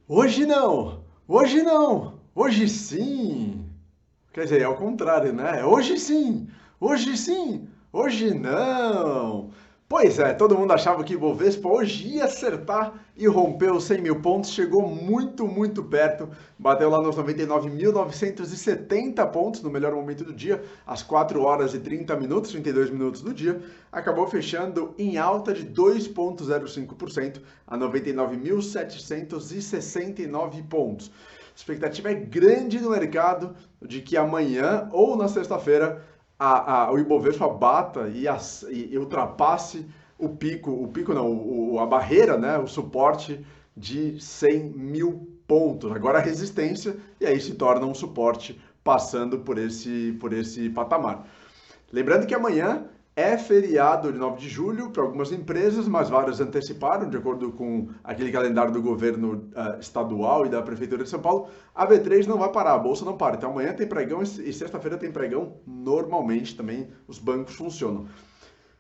Hoje não! Hoje não! Hoje sim! Quer dizer, é o contrário, né? Hoje sim! Hoje sim! Hoje não! Pois é, todo mundo achava que o Ibovespa hoje ia acertar e rompeu os 100 mil pontos, chegou muito, muito perto, bateu lá nos 99.970 pontos no melhor momento do dia, às 4 horas e 30 minutos, 32 minutos do dia, acabou fechando em alta de 2,05% a 99.769 pontos. A expectativa é grande no mercado de que amanhã ou na sexta-feira o Ibovespa bata e ultrapasse o pico não, a barreira, né, o suporte de 100 mil pontos. Agora a resistência, e aí se torna um suporte passando por esse patamar. Lembrando que amanhã é feriado de 9 de julho para algumas empresas, mas várias anteciparam, de acordo com aquele calendário do governo estadual e da Prefeitura de São Paulo. A B3 não vai parar, a Bolsa não para. Então amanhã tem pregão e sexta-feira tem pregão. Normalmente também os bancos funcionam.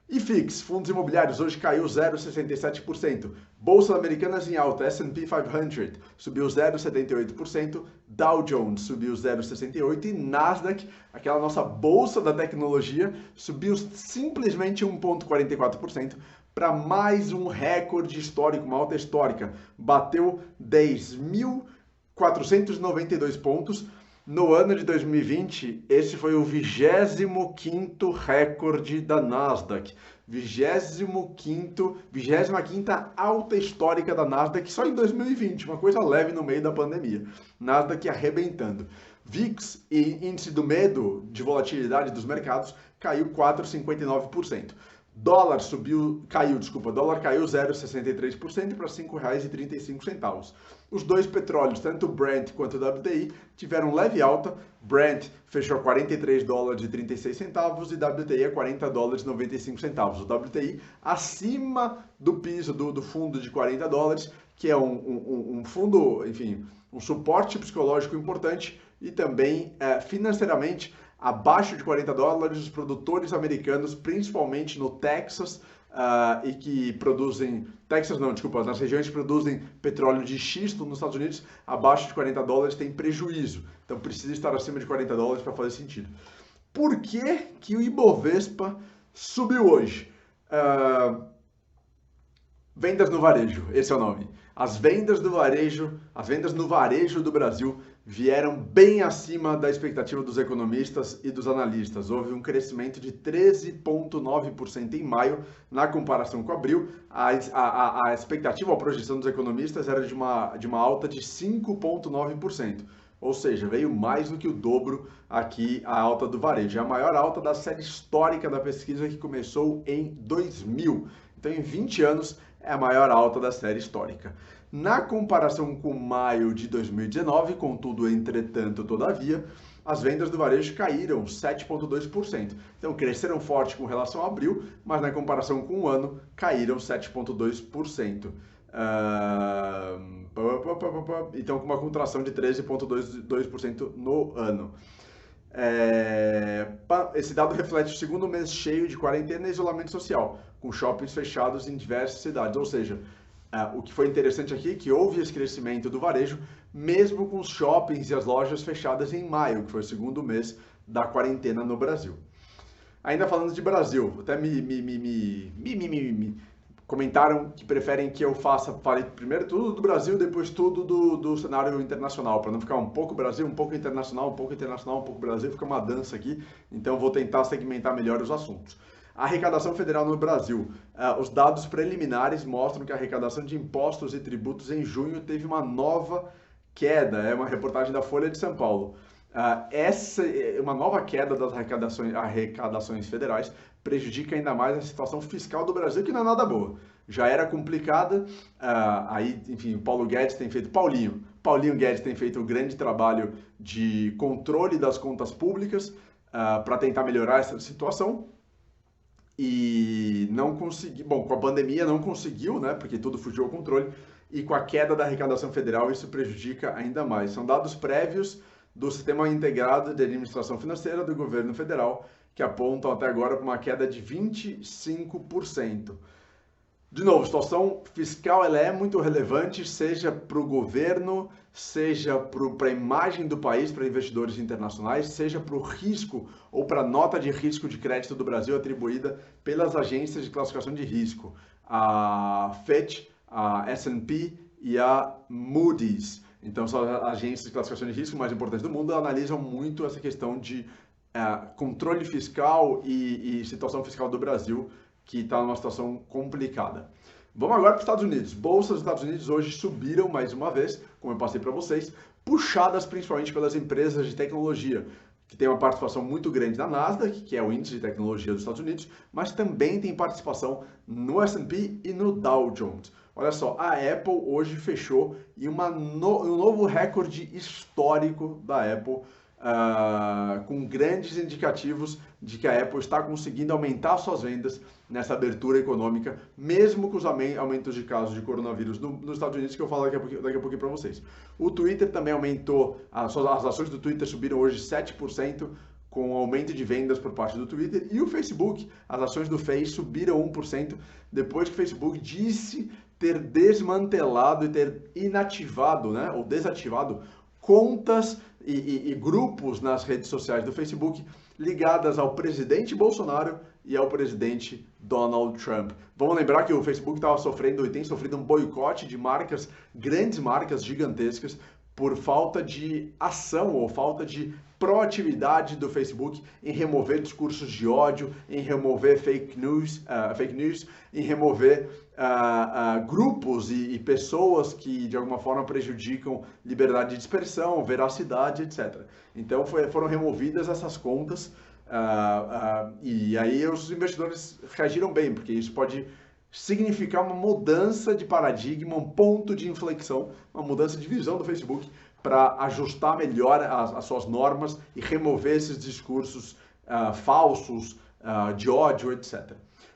IFIX, fundos imobiliários, hoje caiu 0,67%. Bolsas americanas em alta, S&P 500 subiu 0,78%, Dow Jones subiu 0,68% e Nasdaq, aquela nossa bolsa da tecnologia, subiu simplesmente 1,44% para mais um recorde histórico, uma alta histórica. Bateu 10.492 pontos. No ano de 2020, esse foi o 25º recorde da Nasdaq. 25ª alta histórica da Nasdaq só em 2020, uma coisa leve no meio da pandemia. Nasdaq arrebentando. VIX, índice do medo de volatilidade dos mercados, caiu 4,59%. Dólar caiu 0,63% para R$ 5,35. Os dois petróleos, tanto o Brent quanto o WTI, tiveram leve alta. Brent fechou a 43 dólares e 36 centavos e WTI a 40 dólares e 95 centavos. O WTI acima do piso do fundo de 40 dólares, que é um fundo, enfim, um suporte psicológico importante e também financeiramente abaixo de 40 dólares, os produtores americanos, principalmente no Texas, e que produzem, Texas não, desculpa, nas regiões que produzem petróleo de xisto nos Estados Unidos, abaixo de 40 dólares tem prejuízo. Então precisa estar acima de 40 dólares para fazer sentido. Por que, que o Ibovespa subiu hoje? Vendas no varejo, esse é o nome. As vendas do varejo, as vendas no varejo do Brasil vieram bem acima da expectativa dos economistas e dos analistas. Houve um crescimento de 13,9% em maio, na comparação com abril. A expectativa, a projeção dos economistas era de uma alta de 5,9%. Ou seja, veio mais do que o dobro aqui a alta do varejo. É a maior alta da série histórica da pesquisa que começou em 2000. Então, em 20 anos, é a maior alta da série histórica. Na comparação com maio de 2019, contudo, entretanto, todavia, as vendas do varejo caíram 7,2%. Então, cresceram forte com relação a abril, mas na comparação com o ano, caíram 7,2%. Então, com uma contração de 13,2% no ano. Esse dado reflete o segundo mês cheio de quarentena e isolamento social, com shoppings fechados em diversas cidades. Ou seja, o que foi interessante aqui é que houve esse crescimento do varejo, mesmo com os shoppings e as lojas fechadas em maio, que foi o segundo mês da quarentena no Brasil. Ainda falando de Brasil, até comentaram que preferem que eu fale primeiro tudo do Brasil, depois tudo do cenário internacional, para não ficar um pouco Brasil, um pouco internacional, um pouco internacional, um pouco Brasil, fica uma dança aqui, então vou tentar segmentar melhor os assuntos. A arrecadação federal no Brasil. Os dados preliminares mostram que a arrecadação de impostos e tributos em junho teve uma nova queda, é uma reportagem da Folha de São Paulo. Essa uma nova queda das arrecadações federais prejudica ainda mais a situação fiscal do Brasil, que não é nada boa. Já era complicada, aí, enfim, o Paulo Guedes tem feito, Paulinho Guedes tem feito um grande trabalho de controle das contas públicas para tentar melhorar essa situação. E não conseguiu, bom, com a pandemia não conseguiu, né, porque tudo fugiu ao controle, e com a queda da arrecadação federal isso prejudica ainda mais. São dados prévios do Sistema Integrado de Administração Financeira do governo federal, que apontam até agora para uma queda de 25%. De novo, a situação fiscal ela é muito relevante, seja para o governo, seja para a imagem do país, para investidores internacionais, seja para o risco ou para a nota de risco de crédito do Brasil atribuída pelas agências de classificação de risco, a Fitch, a S&P e a Moody's. Então, são as agências de classificação de risco mais importantes do mundo, analisam muito essa questão de controle fiscal e situação fiscal do Brasil, que está numa situação complicada. Vamos agora para os Estados Unidos. Bolsas dos Estados Unidos hoje subiram mais uma vez, como eu passei para vocês, puxadas principalmente pelas empresas de tecnologia, que tem uma participação muito grande na Nasdaq, que é o índice de tecnologia dos Estados Unidos, mas também tem participação no S&P e no Dow Jones. Olha só, a Apple hoje fechou em um novo recorde histórico da Apple, com grandes indicativos de que a Apple está conseguindo aumentar suas vendas nessa abertura econômica, mesmo com os aumentos de casos de coronavírus nos Estados Unidos, que eu falo daqui a pouquinho para vocês. O Twitter também aumentou, as ações do Twitter subiram hoje 7%, com o aumento de vendas por parte do Twitter, e o Facebook, as ações do Face subiram 1%, depois que o Facebook disse ter desmantelado e ter inativado, né, ou desativado contas e grupos nas redes sociais do Facebook ligadas ao presidente Bolsonaro e ao presidente Donald Trump. Vamos lembrar que o Facebook estava sofrendo e tem sofrido um boicote de marcas, grandes marcas gigantescas, por falta de ação ou falta de proatividade do Facebook em remover discursos de ódio, em remover fake news, em remover grupos e pessoas que de alguma forma prejudicam liberdade de expressão, veracidade, etc. Então foram removidas essas contas e aí os investidores reagiram bem, porque isso pode significar uma mudança de paradigma, um ponto de inflexão, uma mudança de visão do Facebook para ajustar melhor as suas normas e remover esses discursos falsos de ódio, etc.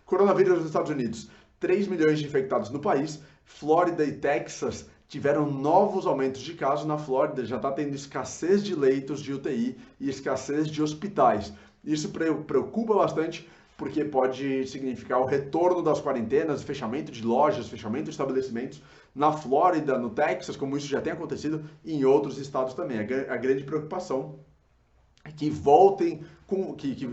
Coronavírus nos Estados Unidos, 3 milhões de infectados no país. Flórida e Texas tiveram novos aumentos de casos. Na Flórida já está tendo escassez de leitos de UTI e escassez de hospitais. Isso preocupa bastante, porque pode significar o retorno das quarentenas, fechamento de lojas, fechamento de estabelecimentos na Flórida, no Texas, como isso já tem acontecido, e em outros estados também. A grande preocupação é que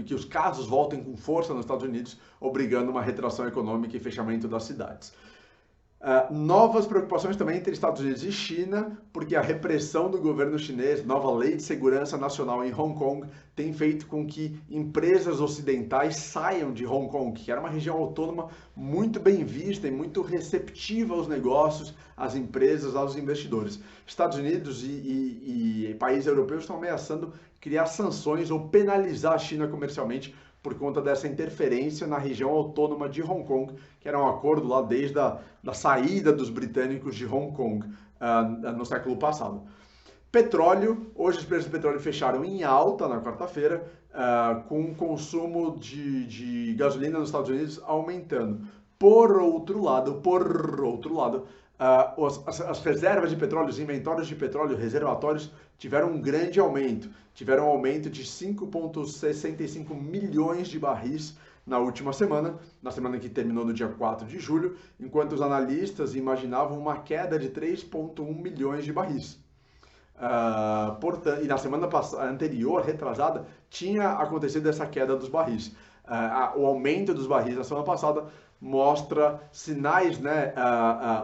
que os casos voltem com força nos Estados Unidos, obrigando uma retração econômica e fechamento das cidades. Novas preocupações também entre Estados Unidos e China, porque a repressão do governo chinês, nova lei de segurança nacional em Hong Kong, tem feito com que empresas ocidentais saiam de Hong Kong, que era uma região autônoma muito bem vista e muito receptiva aos negócios, às empresas, aos investidores. Estados Unidos e países europeus estão ameaçando criar sanções ou penalizar a China comercialmente por conta dessa interferência na região autônoma de Hong Kong, que era um acordo lá desde a saída dos britânicos de Hong Kong no século passado. Petróleo, hoje os preços do petróleo fecharam em alta na quarta-feira, com o consumo de gasolina nos Estados Unidos aumentando. Por outro lado, as reservas de petróleo, os inventórios de petróleo, reservatórios, tiveram um grande aumento. Tiveram um aumento de 5,65 milhões de barris na última semana, na semana que terminou no dia 4 de julho, enquanto os analistas imaginavam uma queda de 3,1 milhões de barris. E na semana anterior, retrasada, tinha acontecido essa queda dos barris. O aumento dos barris na semana passada mostra sinais, né,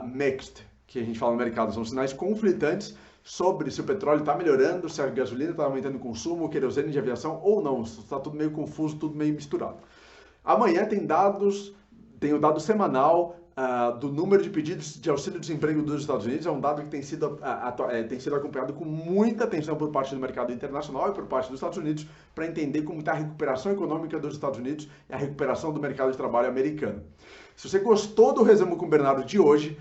mixed, que a gente fala no mercado, são sinais conflitantes sobre se o petróleo está melhorando, se a gasolina está aumentando o consumo, o querosene de aviação ou não. Está tudo meio confuso, tudo meio misturado. Amanhã tem o dado semanal do número de pedidos de auxílio-desemprego dos Estados Unidos. É um dado que tem sido acompanhado com muita atenção por parte do mercado internacional e por parte dos Estados Unidos, para entender como está a recuperação econômica dos Estados Unidos e a recuperação do mercado de trabalho americano. Se você gostou do resumo com o Bernardo de hoje,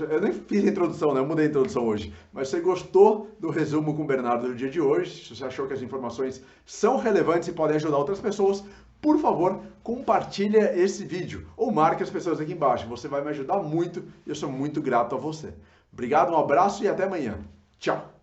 eu nem fiz a introdução, né? Eu mudei a introdução hoje, mas se você gostou do resumo com o Bernardo do dia de hoje, se você achou que as informações são relevantes e podem ajudar outras pessoas, por favor, compartilha esse vídeo ou marque as pessoas aqui embaixo. Você vai me ajudar muito e eu sou muito grato a você. Obrigado, um abraço e até amanhã. Tchau!